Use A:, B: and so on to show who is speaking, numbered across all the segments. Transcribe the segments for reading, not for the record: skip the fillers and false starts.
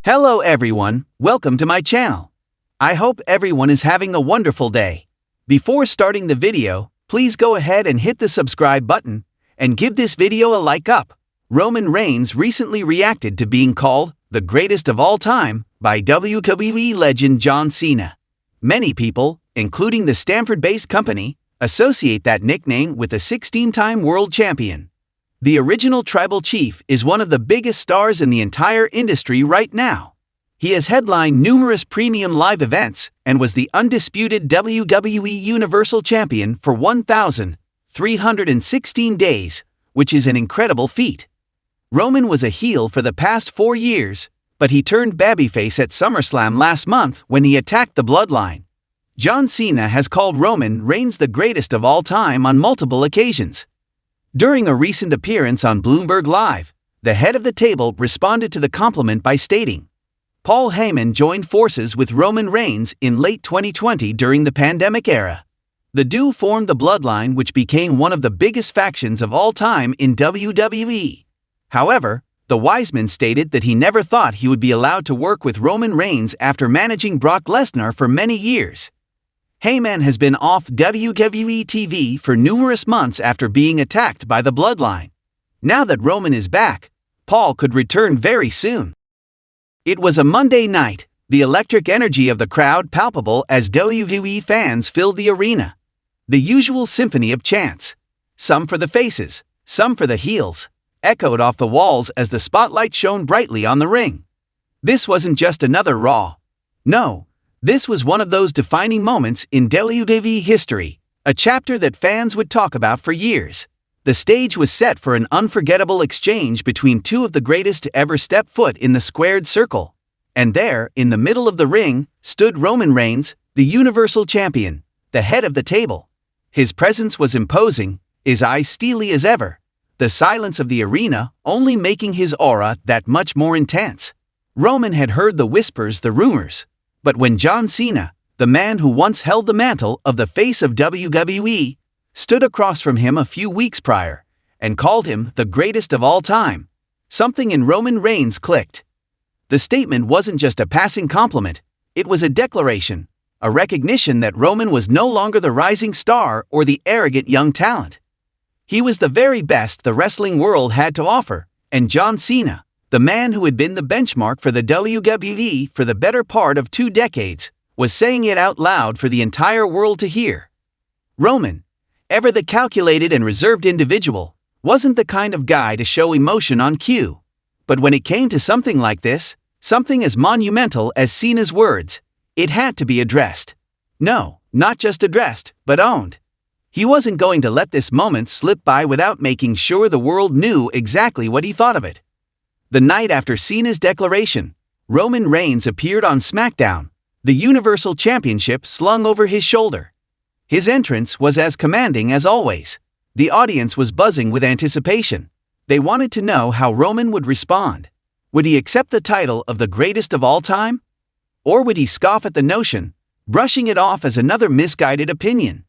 A: Hello everyone, welcome to my channel. I hope everyone is having a wonderful day. Before starting the video, please go ahead and hit the subscribe button and give this video a like up. Roman Reigns recently reacted to being called the greatest of all time by WWE legend John Cena. Many people, including the Stamford-based company, associate that nickname with a 16-time world champion. The original tribal chief is one of the biggest stars in the entire industry right now. He has headlined numerous premium live events and was the undisputed WWE Universal Champion for 1,316 days, which is an incredible feat. Roman was a heel for the past 4 years, but he turned babyface at SummerSlam last month when he attacked the Bloodline. John Cena has called Roman Reigns the greatest of all time on multiple occasions. During a recent appearance on Bloomberg Live, the head of the table responded to the compliment by stating, Paul Heyman joined forces with Roman Reigns in late 2020 during the pandemic era. The duo formed the Bloodline, which became one of the biggest factions of all time in WWE. However, the Wiseman stated that he never thought he would be allowed to work with Roman Reigns after managing Brock Lesnar for many years. Heyman has been off WWE TV for numerous months after being attacked by the Bloodline. Now that Roman is back, Paul could return very soon. It was a Monday night, the electric energy of the crowd palpable as WWE fans filled the arena. The usual symphony of chants, some for the faces, some for the heels, echoed off the walls as the spotlight shone brightly on the ring. This wasn't just another Raw. No. This was one of those defining moments in WWE history, a chapter that fans would talk about for years. The stage was set for an unforgettable exchange between two of the greatest to ever step foot in the squared circle. And there, in the middle of the ring, stood Roman Reigns, the Universal Champion, the head of the table. His presence was imposing, his eyes steely as ever, the silence of the arena only making his aura that much more intense. Roman had heard the whispers, the rumors. But when John Cena, the man who once held the mantle of the face of WWE, stood across from him a few weeks prior and called him the greatest of all time, something in Roman Reigns clicked. The statement wasn't just a passing compliment, it was a declaration, a recognition that Roman was no longer the rising star or the arrogant young talent. He was the very best the wrestling world had to offer, and John Cena, the man who had been the benchmark for the WWE for the better part of 2 decades, was saying it out loud for the entire world to hear. Roman, ever the calculated and reserved individual, wasn't the kind of guy to show emotion on cue. But when it came to something like this, something as monumental as Cena's words, it had to be addressed. No, not just addressed, but owned. He wasn't going to let this moment slip by without making sure the world knew exactly what he thought of it. The night after Cena's declaration, Roman Reigns appeared on SmackDown, the Universal Championship slung over his shoulder. His entrance was as commanding as always. The audience was buzzing with anticipation. They wanted to know how Roman would respond. Would he accept the title of the greatest of all time? Or would he scoff at the notion, brushing it off as another misguided opinion?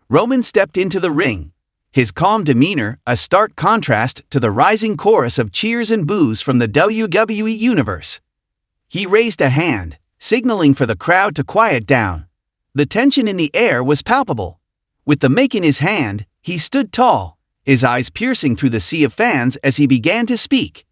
A: Roman stepped into the ring, his calm demeanor a stark contrast to the rising chorus of cheers and boos from the WWE Universe. He raised a hand, signaling for the crowd to quiet down. The tension in the air was palpable. With the mic in his hand, he stood tall, his eyes piercing through the sea of fans as he began to speak.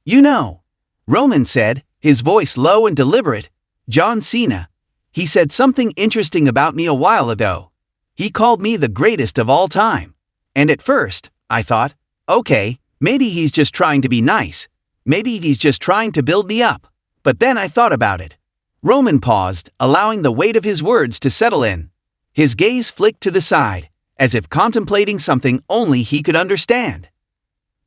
A: "You know," Roman said, his voice low and deliberate, "John Cena. He said something interesting about me a while ago. He called me the greatest of all time. And at first, I thought, okay, maybe he's just trying to be nice. Maybe he's just trying to build me up. But then I thought about it." Roman paused, allowing the weight of his words to settle in. His gaze flicked to the side, as if contemplating something only he could understand.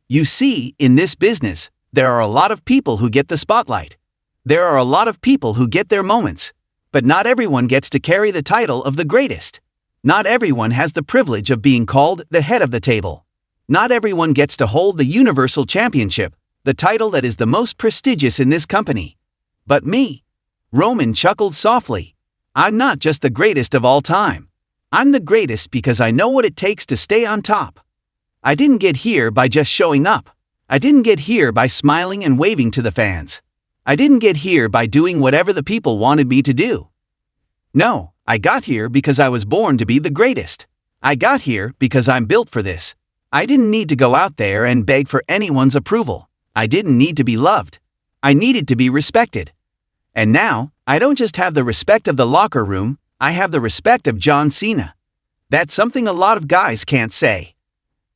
A: "You see, in this business, there are a lot of people who get the spotlight. There are a lot of people who get their moments. But not everyone gets to carry the title of the greatest. Not everyone has the privilege of being called the head of the table. Not everyone gets to hold the Universal Championship, the title that is the most prestigious in this company. But me." Roman chuckled softly. "I'm not just the greatest of all time. I'm the greatest because I know what it takes to stay on top. I didn't get here by just showing up. I didn't get here by smiling and waving to the fans. I didn't get here by doing whatever the people wanted me to do. No, I got here because I was born to be the greatest. I got here because I'm built for this. I didn't need to go out there and beg for anyone's approval. I didn't need to be loved. I needed to be respected. And now, I don't just have the respect of the locker room, I have the respect of John Cena. That's something a lot of guys can't say.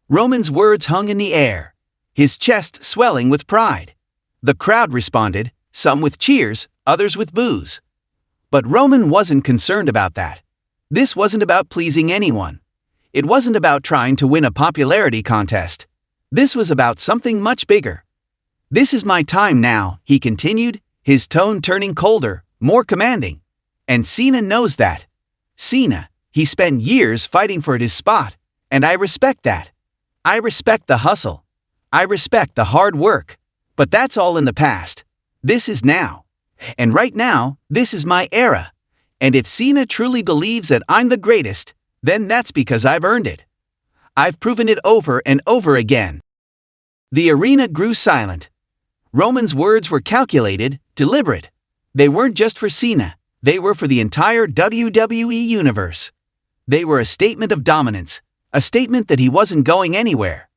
A: Roman's words hung in the air, his chest swelling with pride. The crowd responded, some with cheers, others with boos. But Roman wasn't concerned about that. This wasn't about pleasing anyone. It wasn't about trying to win a popularity contest. This was about something much bigger. This is my time now, he continued, his tone turning colder, more commanding. And Cena knows that. Cena, he spent years fighting for his spot, and I respect that. I respect the hustle. I respect the hard work. But that's all in the past. This is now. And right now, this is my era. And if Cena truly believes that I'm the greatest, then that's because I've earned it. I've proven it over and over again. The arena grew silent. Roman's words were calculated, deliberate. They weren't just for Cena, they were for the entire WWE universe. They were a statement of dominance, a statement that he wasn't going anywhere.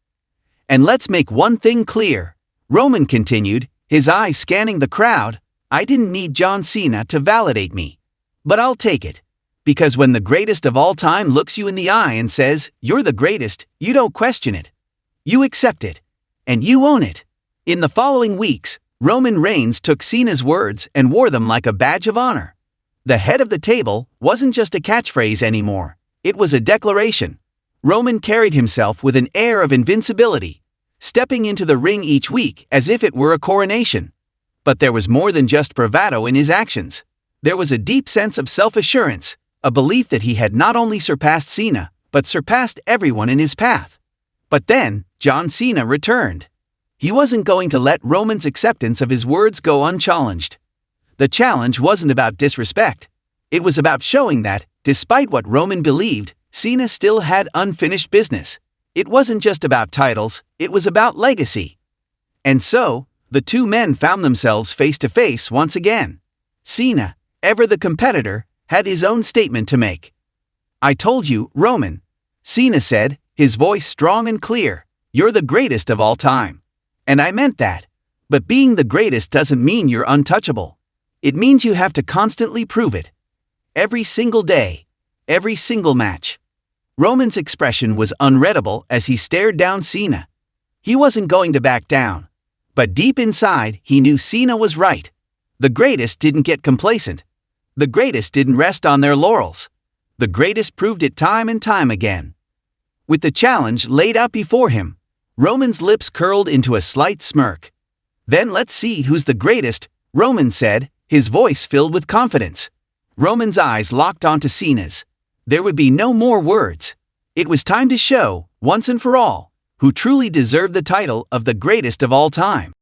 A: And let's make one thing clear, Roman continued, his eyes scanning the crowd, I didn't need John Cena to validate me. But I'll take it. Because when the greatest of all time looks you in the eye and says, you're the greatest, you don't question it. You accept it. And you own it. In the following weeks, Roman Reigns took Cena's words and wore them like a badge of honor. The head of the table wasn't just a catchphrase anymore. It was a declaration. Roman carried himself with an air of invincibility, stepping into the ring each week as if it were a coronation. But there was more than just bravado in his actions. There was a deep sense of self-assurance, a belief that he had not only surpassed Cena, but surpassed everyone in his path. But then, John Cena returned. He wasn't going to let Roman's acceptance of his words go unchallenged. The challenge wasn't about disrespect. It was about showing that, despite what Roman believed, Cena still had unfinished business. It wasn't just about titles, it was about legacy. And so, the two men found themselves face to face once again. Cena, ever the competitor, had his own statement to make. I told you, Roman, Cena said, his voice strong and clear, you're the greatest of all time. And I meant that. But being the greatest doesn't mean you're untouchable. It means you have to constantly prove it. Every single day, every single match. Roman's expression was unreadable as he stared down Cena. He wasn't going to back down. But deep inside, he knew Cena was right. The greatest didn't get complacent. The greatest didn't rest on their laurels. The greatest proved it time and time again. With the challenge laid out before him, Roman's lips curled into a slight smirk. Then let's see who's the greatest, Roman said, his voice filled with confidence. Roman's eyes locked onto Cena's. There would be no more words. It was time to show, once and for all, who truly deserved the title of the greatest of all time.